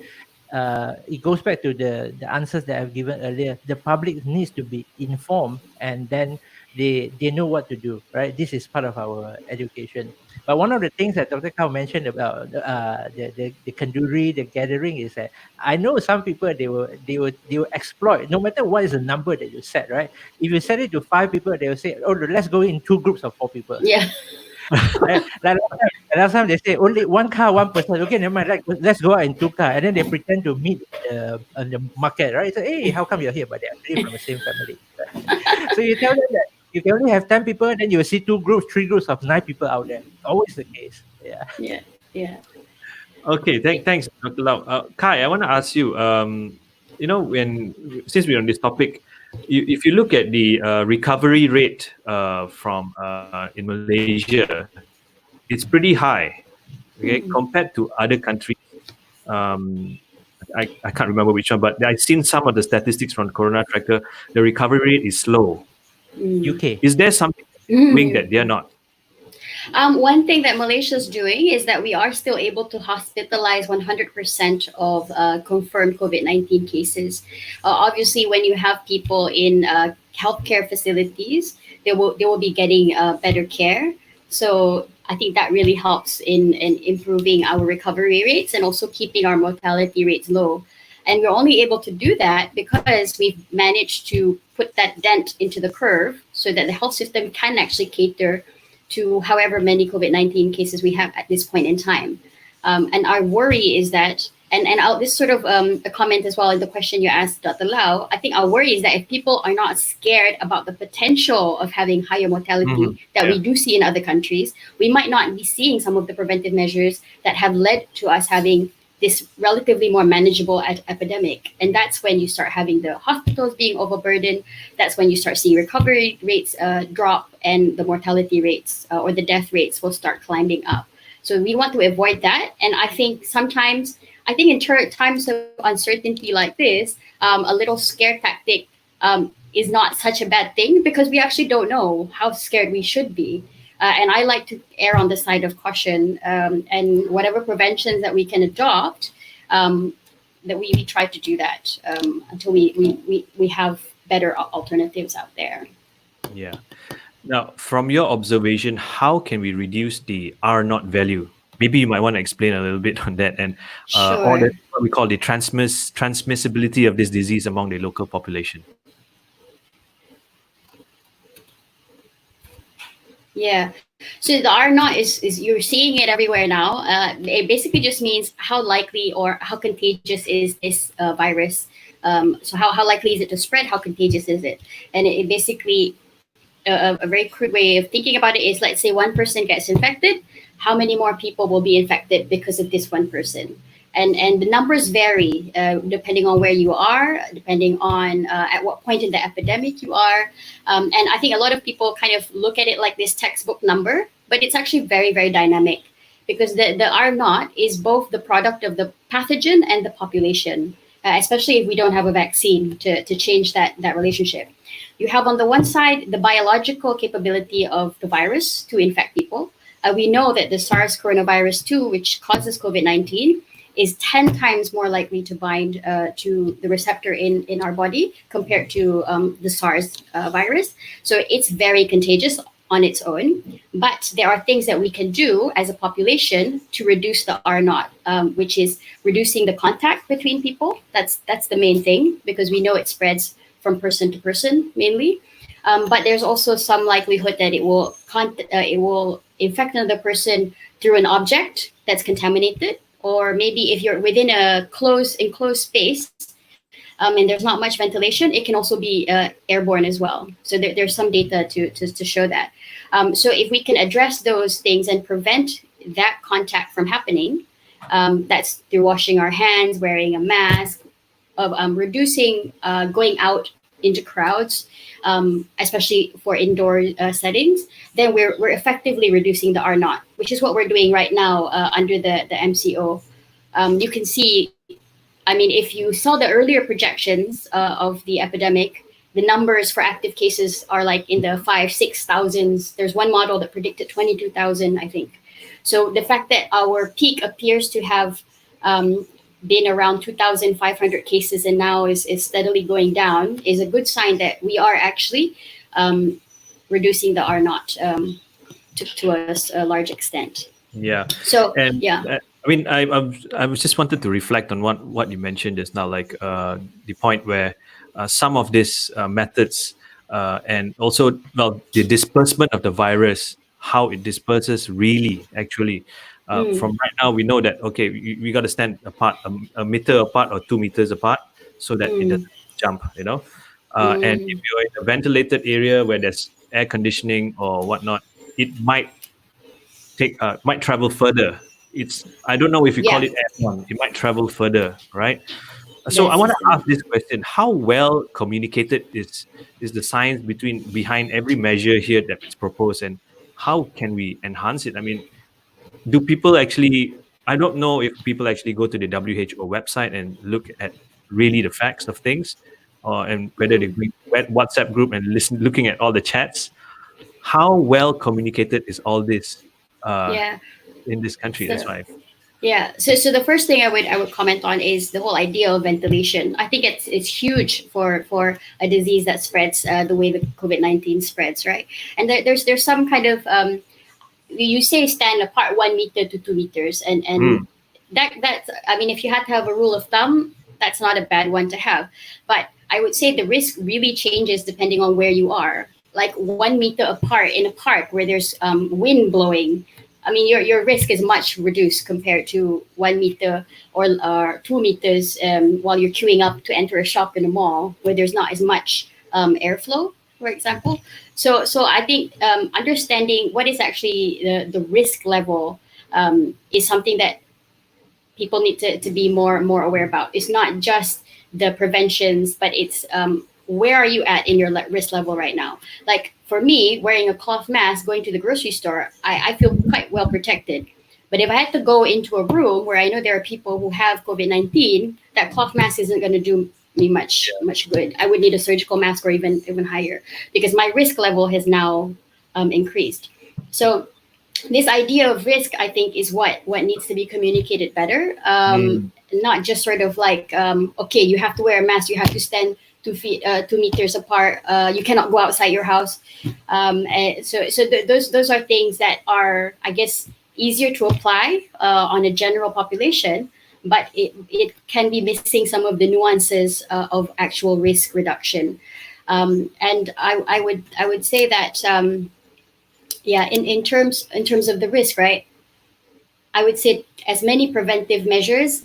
it goes back to the answers that I've given earlier. The public needs to be informed, and then they know what to do, right? This is part of our education. But one of the things that Dr. Kao mentioned about the kanduri, the gathering, is that I know some people they will exploit, no matter what is the number that you set, right? If you set it to 5 people, they will say, oh, let's go in 2 groups of 4 people. Yeah. Like last time they say only 1 car, 1 person. Okay, never mind. Like, let's go out in 2 cars, and then they pretend to meet on the market, right? So, hey, how come you're here? But they're actually from the same family. Right? So you tell them that you can only have 10 people, then you will see 2 groups, 3 groups of 9 people out there. Always the case. Yeah. Yeah. Yeah. Okay, thanks, Dr. Lau. Kai, I want to ask you, since we're on this topic, if you look at the recovery rate from in Malaysia, it's pretty high, okay, compared to other countries. I can't remember which one, but I've seen some of the statistics from Corona Tracker. The recovery rate is slow. UK. Is there something doing that they're not? One thing that Malaysia is doing is that we are still able to hospitalize 100% of confirmed COVID-19 cases. Obviously, when you have people in healthcare facilities, they will be getting better care. So I think that really helps in improving our recovery rates and also keeping our mortality rates low. And we're only able to do that because we've managed to put that dent into the curve so that the health system can actually cater to however many COVID-19 cases we have at this point in time. And our worry is that, and this sort of a comment as well in the question you asked, Dr. Lau, I think our worry is that if people are not scared about the potential of having higher mortality that we do see in other countries, we might not be seeing some of the preventive measures that have led to us having this relatively more manageable epidemic. And that's when you start having the hospitals being overburdened. That's when you start seeing recovery rates drop, and the mortality rates or the death rates will start climbing up. So we want to avoid that. And I think sometimes, in times of uncertainty like this, a little scare tactic is not such a bad thing, because we actually don't know how scared we should be. And I like to err on the side of caution, and whatever preventions that we can adopt, that we try to do that until we have better alternatives out there. Yeah. Now, from your observation, how can we reduce the R naught value? Maybe you might want to explain a little bit on that, and or what we call the transmissibility of this disease among the local population. Yeah. So the R naught is you're seeing it everywhere now. It basically just means how likely or how contagious is this virus. So how likely is it to spread? How contagious is it? And it basically, a very crude way of thinking about it is, let's say 1 person gets infected, how many more people will be infected because of this 1 person? And the numbers vary depending on where you are, depending on at what point in the epidemic you are. And I think a lot of people kind of look at it like this textbook number, but it's actually very, very dynamic, because the R naught is both the product of the pathogen and the population, especially if we don't have a vaccine to change that relationship. You have on the one side the biological capability of the virus to infect people. We know that the SARS coronavirus 2, which causes COVID-19, is 10 times more likely to bind to the receptor in our body compared to the SARS virus. So it's very contagious on its own. But there are things that we can do as a population to reduce the R naught, which is reducing the contact between people. That's the main thing, because we know it spreads from person to person mainly. But there's also some likelihood that it will infect another person through an object that's contaminated, or maybe if you're within a enclosed space and there's not much ventilation, it can also be airborne as well. So there's some data to show that. So if we can address those things and prevent that contact from happening, that's through washing our hands, wearing a mask, of reducing going out into crowds, especially for indoor settings, then we're effectively reducing the R naught, which is what we're doing right now under the MCO. You can see, I mean, if you saw the earlier projections of the epidemic, the numbers for active cases are like in the 5,000-6,000s. There's one model that predicted 22,000, I think. So the fact that our peak appears to have been around 2,500 cases and now is steadily going down is a good sign that we are actually reducing the R naught to a large extent. Yeah. So and yeah. I mean, I was just wanted to reflect on what you mentioned just now, like the point where some of these methods and also, well, the disbursement of the virus, how it disperses really actually. From right now, we know that, okay, we got to stand apart, a meter apart or 2 meters apart, so that it doesn't jump, you know. And if you're in a ventilated area where there's air conditioning or whatnot, it might travel further. I don't know if you call it airborne. It might travel further, right? So I want to ask this question: how well communicated is the science behind every measure here that's proposed, and how can we enhance it? I mean, do people actually? I don't know if people actually go to the WHO website and look at really the facts of things, and whether they bring WhatsApp group and looking at all the chats. How well communicated is all this in this country? That's why. Yeah. So the first thing I would comment on is the whole idea of ventilation. I think it's huge for a disease that spreads the way the COVID-19 spreads, right? And there's some kind of you say stand apart 1 meter to 2 meters, and that's, I mean, if you had to have a rule of thumb, that's not a bad one to have. But I would say the risk really changes depending on where you are. Like 1 meter apart in a park where there's wind blowing, I mean, your risk is much reduced compared to 1 meter or 2 meters while you're queuing up to enter a shop in a mall where there's not as much airflow, for example. So I think understanding what is actually the risk level is something that people need to be more aware about. It's not just the preventions, but it's where are you at in your risk level right now? Like for me, wearing a cloth mask, going to the grocery store, I feel quite well protected. But if I had to go into a room where I know there are people who have COVID-19, that cloth mask isn't going to do me much good. I would need a surgical mask or even higher, because my risk level has now increased. So this idea of risk, I think, is what needs to be communicated better. Not just sort of like, okay, you have to wear a mask, you have to stand 2 meters apart, you cannot go outside your house. Those are things that are, I guess, easier to apply on a general population, but it can be missing some of the nuances of actual risk reduction. And I would say that in terms of the risk, right? I would say as many preventive measures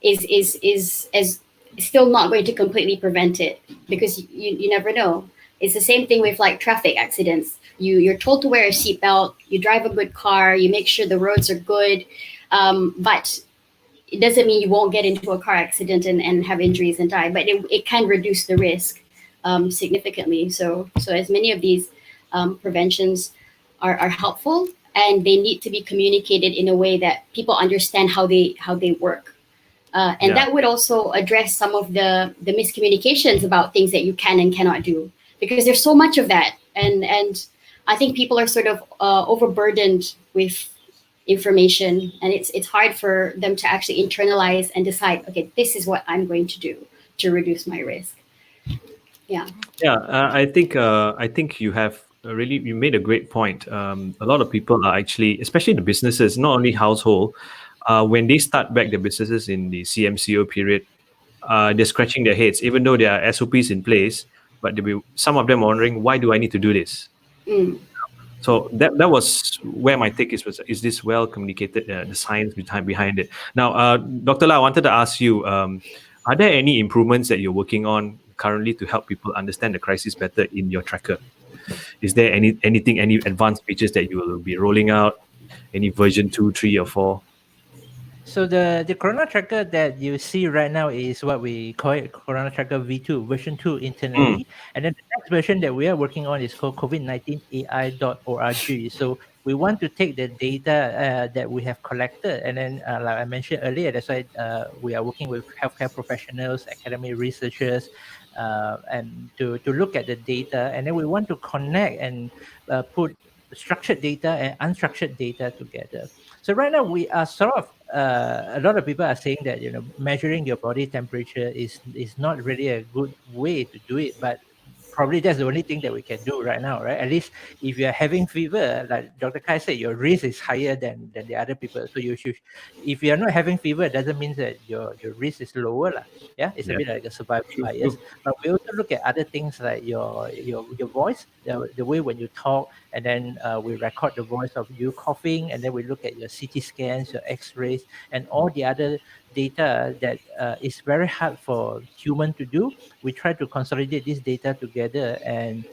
is still not going to completely prevent it, because you never know. It's the same thing with like traffic accidents. You're told to wear a seatbelt, you drive a good car, you make sure the roads are good, but it doesn't mean you won't get into a car accident and have injuries and die, but it can reduce the risk significantly. So as many of these preventions are helpful. and they need to be communicated in a way that people understand how they work. And Yeah. that would also address some of the miscommunications about things that you can and cannot do, because there's so much of that, and I think people are sort of overburdened with information, and it's hard for them to actually internalize and decide, okay, this is what I'm going to do to reduce my risk. Yeah. Yeah, I think you made a great point. A lot of people are actually, especially the businesses, not only household, when they start back their businesses in the CMCO period, they're scratching their heads, even though there are SOPs in place. But some of them are wondering, why do I need to do this? Mm. So that was where my take is this well communicated, the science behind it. Now, Dr. Lau, I wanted to ask you, are there any improvements that you're working on currently to help people understand the crisis better in your tracker? Is there any advanced features that you will be rolling out? Any version 2, 3, or 4? So the Corona Tracker that you see right now is what we call it Corona Tracker V2, version 2 internally. And then the next version that we are working on is called COVID-19AI.org. So we want to take the data that we have collected, and then like I mentioned earlier, that's why we are working with healthcare professionals, academic researchers, and to look at the data. And then we want to connect and put structured data and unstructured data together. So right now we are sort of a lot of people are saying that measuring your body temperature is not really a good way to do it, but probably that's the only thing that we can do right now, right? At least if you're having fever, like Dr. Kai said, your risk is higher than the other people. So you should, if you're not having fever, it doesn't mean that your risk is lower. Yeah, it's a bit like a survival bias. But we also look at other things like your voice, the way when you talk, and then we record the voice of you coughing, and then we look at your CT scans, your X-rays, and all the other data that is very hard for human to do. We try to consolidate this data together and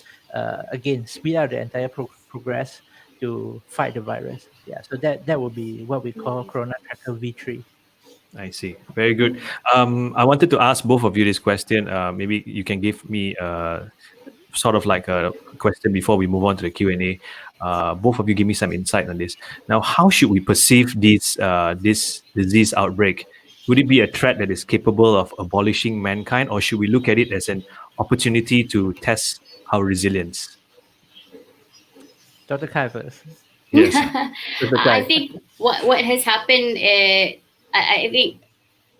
again speed up the entire progress to fight the virus. Yeah, so that would be what we call Corona Tracker V3. I see. Very good. I wanted to ask both of you this question. Maybe you can give me sort of like a question before we move on to the Q&A. Both of you give me some insight on this. Now, how should we perceive this disease outbreak? Would it be a threat that is capable of abolishing mankind, or should we look at it as an opportunity to test our resilience? Dr. Kai first. Yes. Dr. I Kai. think what has happened, I think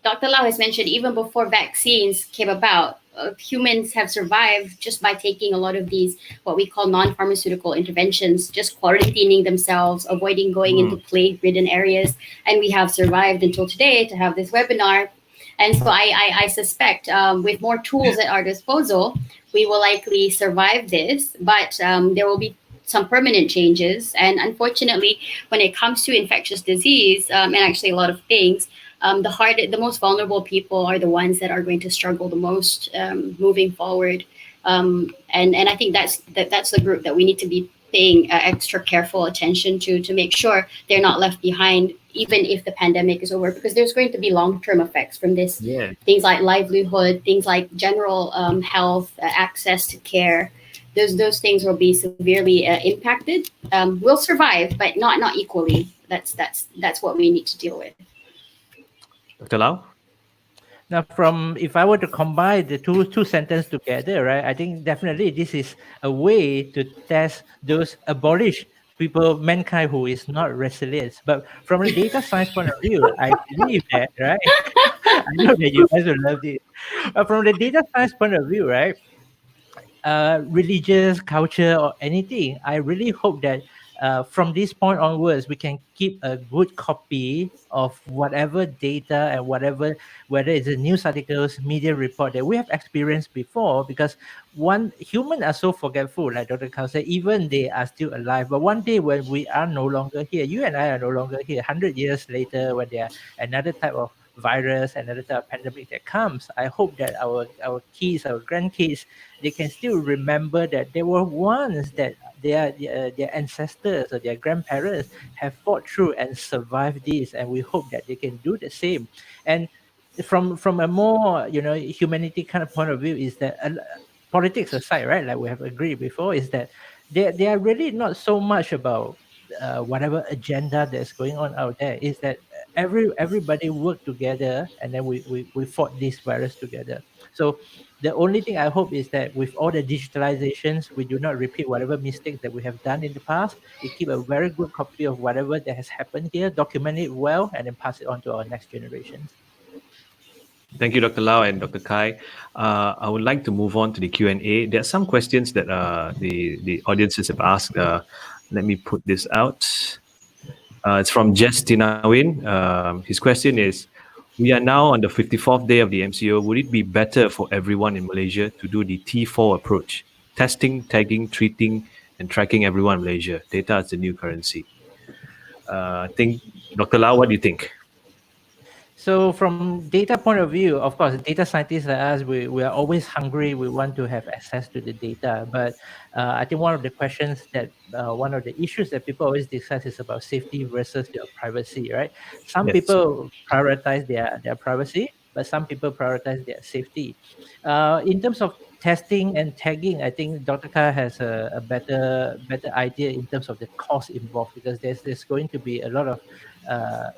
Dr. Lau has mentioned, even before vaccines came about, humans have survived just by taking a lot of these, what we call non-pharmaceutical interventions, just quarantining themselves, avoiding going into plague-ridden areas. And we have survived until today to have this webinar. And so I suspect with more tools at our disposal, we will likely survive this, but there will be some permanent changes. And unfortunately, when it comes to infectious disease, and actually a lot of things, the most vulnerable people are the ones that are going to struggle the most moving forward. And I think that's the group that we need to be paying extra careful attention to make sure they're not left behind, even if the pandemic is over, because there's going to be long-term effects from this. Yeah. Things like livelihood, things like general health, access to care. Those things will be severely impacted. We'll survive, but not equally. That's what we need to deal with. Dr. Lau? Now, if I were to combine the two sentences together, right, I think definitely this is a way to test those abolish people, mankind who is not resilient. But from a data science point of view, I believe that, right? I know that you guys will love this. But from the data science point of view, right, religious culture or anything, I really hope that from this point onwards, we can keep a good copy of whatever data and whether it's a news articles, media report that we have experienced before, because human are so forgetful, like Dr. Kao said, even they are still alive. But one day when we are no longer here, you and I are no longer here, 100 years later, when there are another type of virus, another type of pandemic that comes, I hope that our kids, our grandkids, they can still remember that there were ones that their ancestors or their grandparents have fought through and survived this, and we hope that they can do the same. And from a more humanity kind of point of view, is that politics aside, right, like we have agreed before, is that they are really not so much about whatever agenda that's going on out there, is that everybody work together, and then we fought this virus together. So the only thing I hope is that with all the digitalizations, we do not repeat whatever mistakes that we have done in the past. We keep a very good copy of whatever that has happened here, document it well, and then pass it on to our next generations. Thank you, Dr. Lau and Dr. Kai. I would like to move on to the Q&A. There are some questions that the audiences have asked. Let me put this out. It's from Jess Tinawin. His question is, we are now on the 54th day of the MCO. Would it be better for everyone in Malaysia to do the T4 approach? Testing, tagging, treating, and tracking everyone in Malaysia. Data is the new currency. I think, Dr. Lau, what do you think? So from data point of view, of course, data scientists like us, we are always hungry. We want to have access to the data. But I think one of the questions that, one of the issues that people always discuss is about safety versus your privacy, right? Some Yes. people prioritize their privacy, but some people prioritize their safety. In terms of testing and tagging, I think Dr. Ka has a better idea in terms of the cost involved, because there's going to be a lot of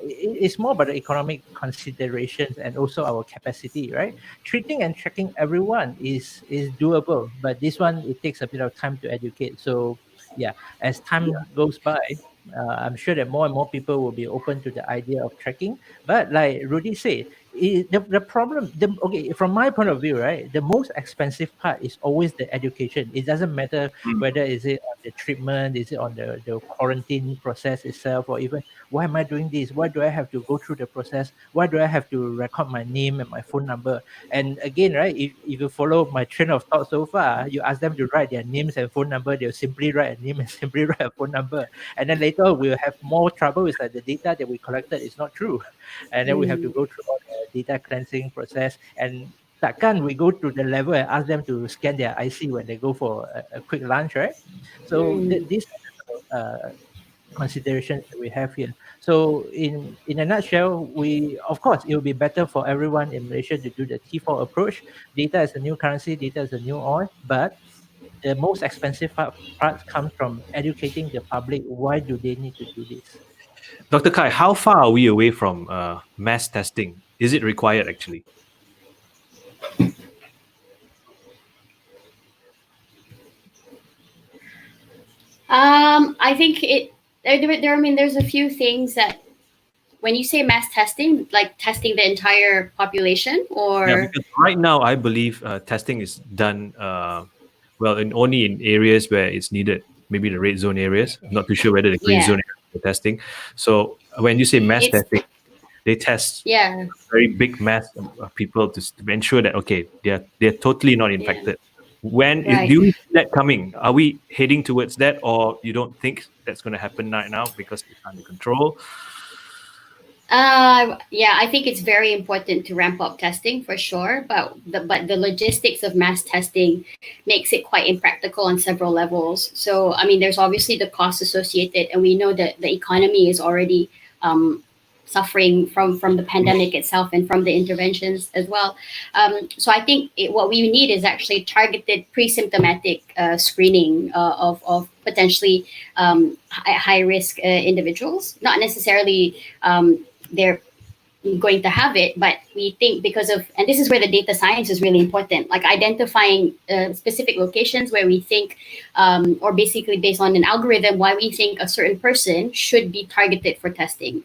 it's more about the economic considerations and also our capacity, right? Treating and tracking everyone is doable, but this one, it takes a bit of time to educate. So yeah, as time goes by, I'm sure that more and more people will be open to the idea of tracking. But like Rudy said, the problem, okay, from my point of view, right, the most expensive part is always the education. It doesn't matter whether is it on the treatment, is it on the quarantine process itself, or even why am I doing this? Why do I have to go through the process? Why do I have to record my name and my phone number? And again, right, if you follow my train of thought so far, you ask them to write their names and phone number, they'll simply write a name and simply write a phone number. And then later we'll have more trouble with like the data that we collected is not true. And then we have to go through all the data cleansing process. And takkan we go to the level and ask them to scan their IC when they go for a quick lunch, right? So these considerations that we have here. So in a nutshell, we, of course, it will be better for everyone in Malaysia to do the T4 approach. Data is the new currency, data is the new oil, but the most expensive part comes from educating the public. Why do they need to do this? Dr. Kai, how far are we away from mass testing? Is it required actually? I think I mean, there's a few things that when you say mass testing, like testing the entire population, or Because right now I believe testing is done only in areas where it's needed, maybe the red zone areas. I'm not too sure whether the green zone areas are testing. So when you say mass testing, they test a very big mass of people to ensure that okay, they're totally not infected. When do you see that coming? Are we heading towards that, or you don't think that's going to happen right now because it's under control? Yeah, I think it's very important to ramp up testing for sure, but the logistics of mass testing makes it quite impractical on several levels. So I mean, there's obviously the cost associated, and we know that the economy is already suffering from the pandemic itself and from the interventions as well. So I think what we need is actually targeted pre-symptomatic screening of potentially high risk individuals, not necessarily they're going to have it, but we think because of, and this is where the data science is really important, like identifying specific locations where we think, or basically based on an algorithm, why we think a certain person should be targeted for testing.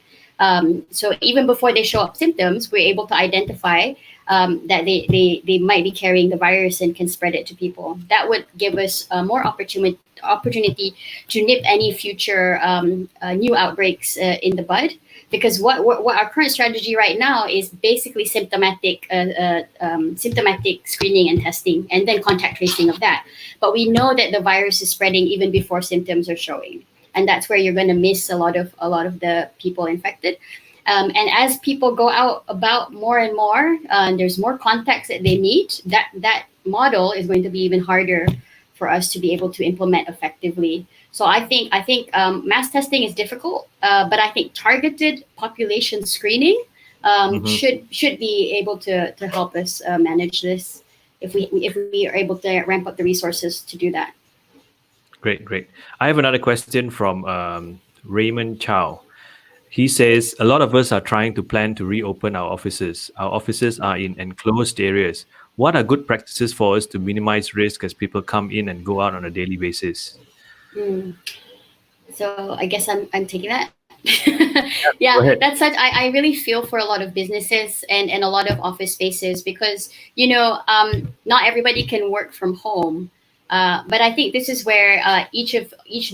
So even before they show up symptoms, we're able to identify that they might be carrying the virus and can spread it to people. That would give us more opportunity to nip any future new outbreaks in the bud. Because what our current strategy right now is basically symptomatic screening and testing, and then contact tracing of that. But we know that the virus is spreading even before symptoms are showing, and that's where you're going to miss a lot of the people infected. And as people go out about more and more, and there's more contacts that they need, that model is going to be even harder for us to be able to implement effectively. So I think mass testing is difficult, but I think targeted population screening should be able to help us manage this if we are able to ramp up the resources to do that. Great. I have another question from Raymond Chow. He says a lot of us are trying to plan to reopen our offices. Our offices are in enclosed areas. What are good practices for us to minimize risk as people come in and go out on a daily basis? Mm. So I guess I'm taking that. Yeah, Go ahead. that's such. I really feel for a lot of businesses and a lot of office spaces because not everybody can work from home. But I think this is where each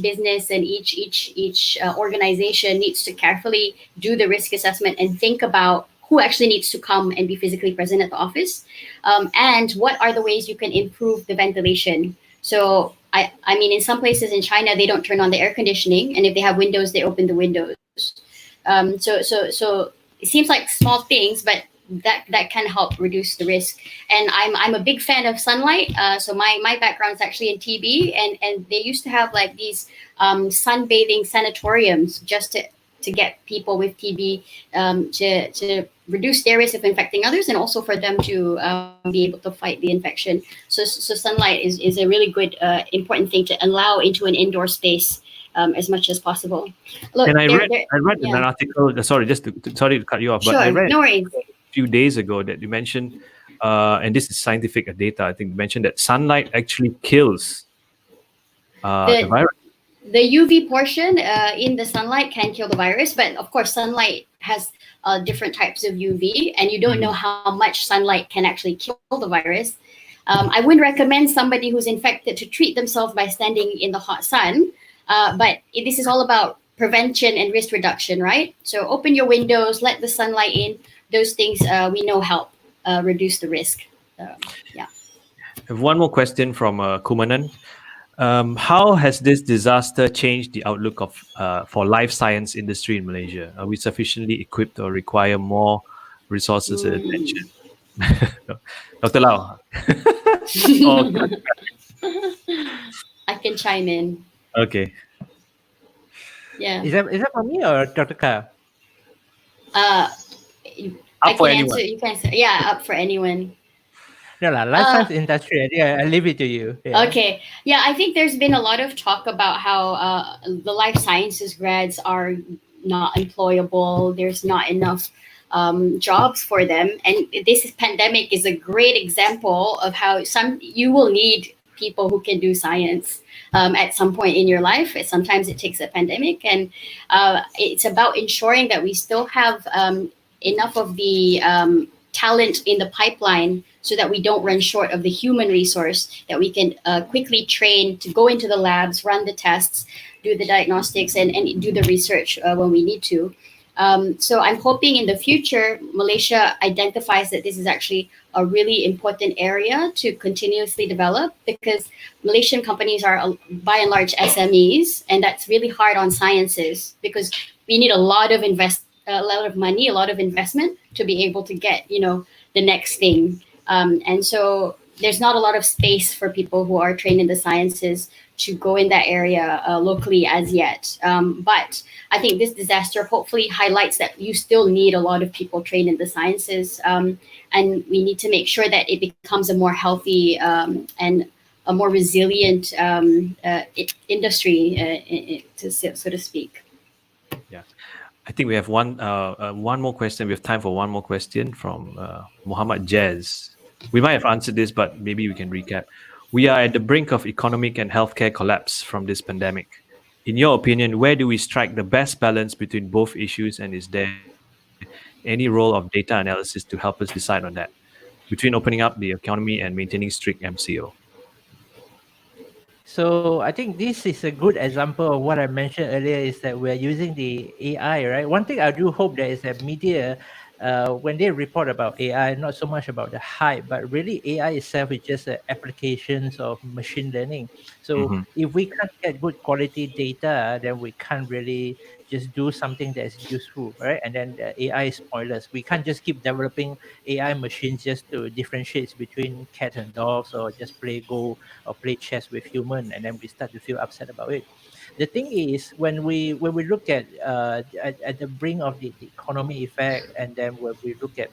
business and each organization needs to carefully do the risk assessment and think about who actually needs to come and be physically present at the office, and what are the ways you can improve the ventilation. So I mean, in some places in China, they don't turn on the air conditioning, and if they have windows, they open the windows. So it seems like small things, but that can help reduce the risk. And I'm a big fan of sunlight. So my background is actually in TB, and they used to have like these sunbathing sanatoriums just to get people with TB to reduce their risk of infecting others, and also for them to be able to fight the infection. So sunlight is a really good important thing to allow into an indoor space as much as possible. Look, And I read in yeah, an article. Sorry, sorry to cut you off, but I sure, read no worries. a few days ago that you mentioned, and this is scientific data. I think you mentioned that sunlight actually kills the The virus. the UV portion in the sunlight can kill the virus, but of course, sunlight has different types of UV, and you don't know how much sunlight can actually kill the virus. I wouldn't recommend somebody who's infected to treat themselves by standing in the hot sun, but this is all about prevention and risk reduction, right? So open your windows, let the sunlight in. Those things we know help reduce the risk. Yeah. I have one more question from Kumanan. How has this disaster changed the outlook of for life science industry in Malaysia? Are we sufficiently equipped or require more resources and attention? Dr. Lau. Oh, I can chime in. okay. Yeah. Is that for me or Dr. Ka? Uh, I Up for can anyone. answer. You can answer. Yeah, up for anyone. No, life science industry. I think I leave it to you. Yeah. Okay. Yeah, I think there's been a lot of talk about how the life sciences grads are not employable. There's not enough jobs for them, and this pandemic is a great example of how some you will need people who can do science at some point in your life. Sometimes it takes a pandemic, and it's about ensuring that we still have enough of the talent in the pipeline so that we don't run short of the human resource that we can quickly train to go into the labs, run the tests, do the diagnostics, and do the research when we need to. So I'm hoping in the future, Malaysia identifies that this is actually a really important area to continuously develop, because Malaysian companies are by and large SMEs, and that's really hard on sciences because we need a lot of money, a lot of investment to be able to get the next thing. And so there's not a lot of space for people who are trained in the sciences to go in that area locally as yet. But I think this disaster hopefully highlights that you still need a lot of people trained in the sciences, and we need to make sure that it becomes a more healthy and a more resilient industry, so to speak. Yeah. I think we have one more question. We have time for one more question from Muhammad Jez. We might have answered this, but maybe we can recap. We are at the brink of economic and healthcare collapse from this pandemic. In your opinion, where do we strike the best balance between both issues, and is there any role of data analysis to help us decide on that, between opening up the economy and maintaining strict MCO? So I think this is a good example of what I mentioned earlier, is that we're using the AI, right? One thing I do hope that is that media, when they report about AI, not so much about the hype, but really AI itself is just applications of machine learning. So if we can't get good quality data, then we can't really just do something that's useful, right? And then the AI is pointless. We can't just keep developing AI machines just to differentiate between cat and dogs, or just play Go or play chess with human, and then we start to feel upset about it. The thing is, when we look at the brink of the economy effect, and then when we look at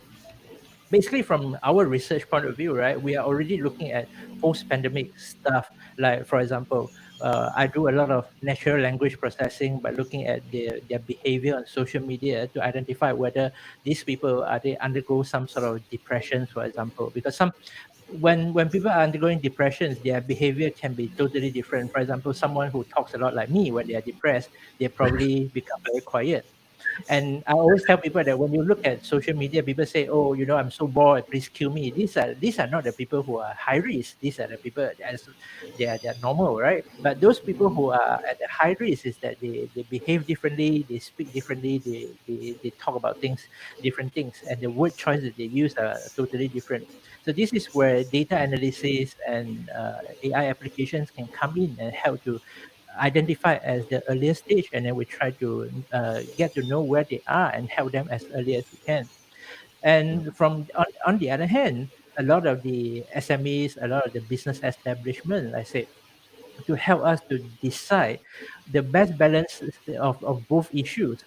basically from our research point of view, right, we are already looking at post-pandemic stuff. Like, for example, I do a lot of natural language processing by looking at their behavior on social media to identify whether these people are they undergo some sort of depression, for example, because when people are undergoing depressions, their behavior can be totally different. For example, someone who talks a lot like me when they are depressed, they probably become very quiet. And I always tell people that when you look at social media, people say, "Oh, I'm so bored. Please kill me." These are not the people who are high risk. These are the people they are normal, right? But those people who are at the high risk is that they behave differently, they speak differently, they talk about different things, and the word choice that they use are totally different. So this is where data analysis and AI applications can come in and help to identify as the earlier stage, and then we try to get to know where they are and help them as early as we can. And on the other hand, a lot of the SMEs, a lot of the business establishment, I say, to help us to decide the best balance of both issues.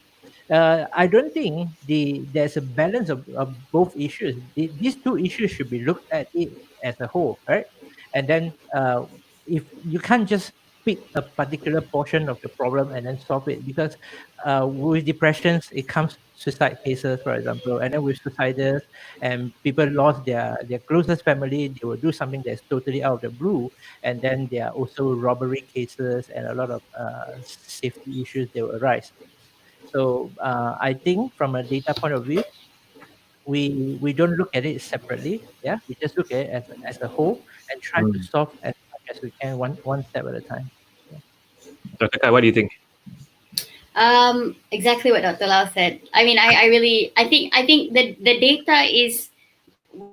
I don't think there's a balance of both issues. These two issues should be looked at it as a whole, right? And then if you can't just pick a particular portion of the problem and then solve it, because with depressions it comes suicide cases, for example, and then with suicidals and people lost their closest family, they will do something that's totally out of the blue, and then there are also robbery cases and a lot of safety issues that will arise. So I think from a data point of view, we don't look at it separately. Yeah, we just look at it as a whole and try to Mm. solve as much as we can, one step at a time. Yeah. Dr. Kai, what do you think? Exactly what Dr. Lau said. I mean, I think the data is,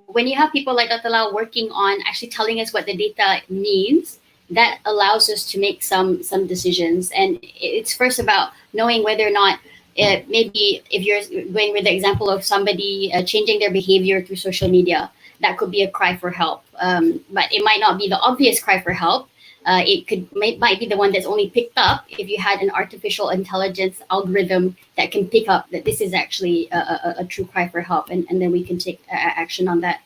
when you have people like Dr. Lau working on actually telling us what the data means, that allows us to make some decisions. And it's first about knowing whether or not maybe if you're going with the example of somebody changing their behavior through social media, that could be a cry for help. But it might not be the obvious cry for help. Might be the one that's only picked up if you had an artificial intelligence algorithm that can pick up that this is actually a true cry for help, and then we can take action on that.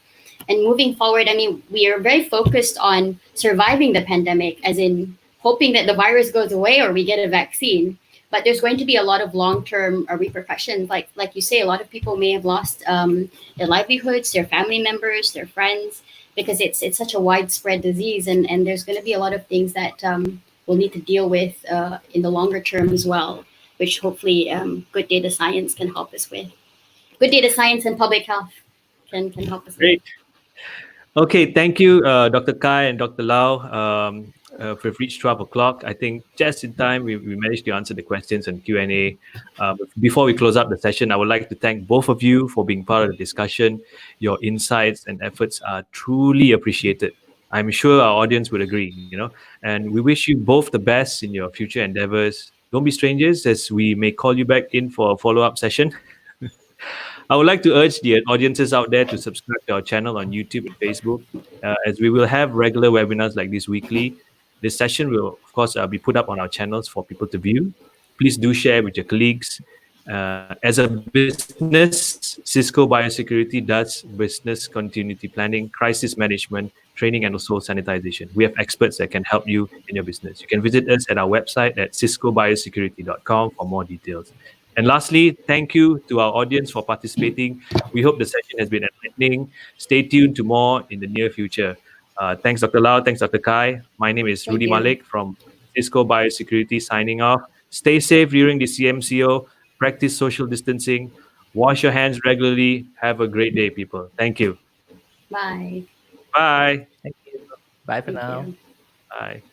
And moving forward, I mean, we are very focused on surviving the pandemic, as in hoping that the virus goes away or we get a vaccine. But there's going to be a lot of long-term repercussions. Like you say, a lot of people may have lost their livelihoods, their family members, their friends, because it's such a widespread disease, and there's going to be a lot of things that we'll need to deal with in the longer term as well, which hopefully good data science can help us with. Good data science and public health can help us with. Great. Okay, thank you, Dr. Kai and Dr. Lau. We've reached 12 o'clock. I think just in time, we managed to answer the questions and Q&A. Before we close up the session, I would like to thank both of you for being part of the discussion. Your insights and efforts are truly appreciated. I'm sure our audience would agree, and we wish you both the best in your future endeavors. Don't be strangers, as we may call you back in for a follow-up session. I would like to urge the audiences out there to subscribe to our channel on YouTube and Facebook, as we will have regular webinars like this weekly. This session will, of course, be put up on our channels for people to view. Please do share with your colleagues. As a business, Cisco Biosecurity does business continuity planning, crisis management, training, and also sanitization. We have experts that can help you in your business. You can visit us at our website at ciscobiosecurity.com for more details. And lastly, thank you to our audience for participating. We hope the session has been enlightening. Stay tuned to more in the near future. Thanks, Dr. Lau. Thanks, Dr. Kai. My name is Thank Rudy you. Malik from Cisco Biosecurity signing off. Stay safe during the CMCO. Practice social distancing. Wash your hands regularly. Have a great day, people. Thank you. Bye. Bye. Thank you. Bye for Thank now. you. Bye.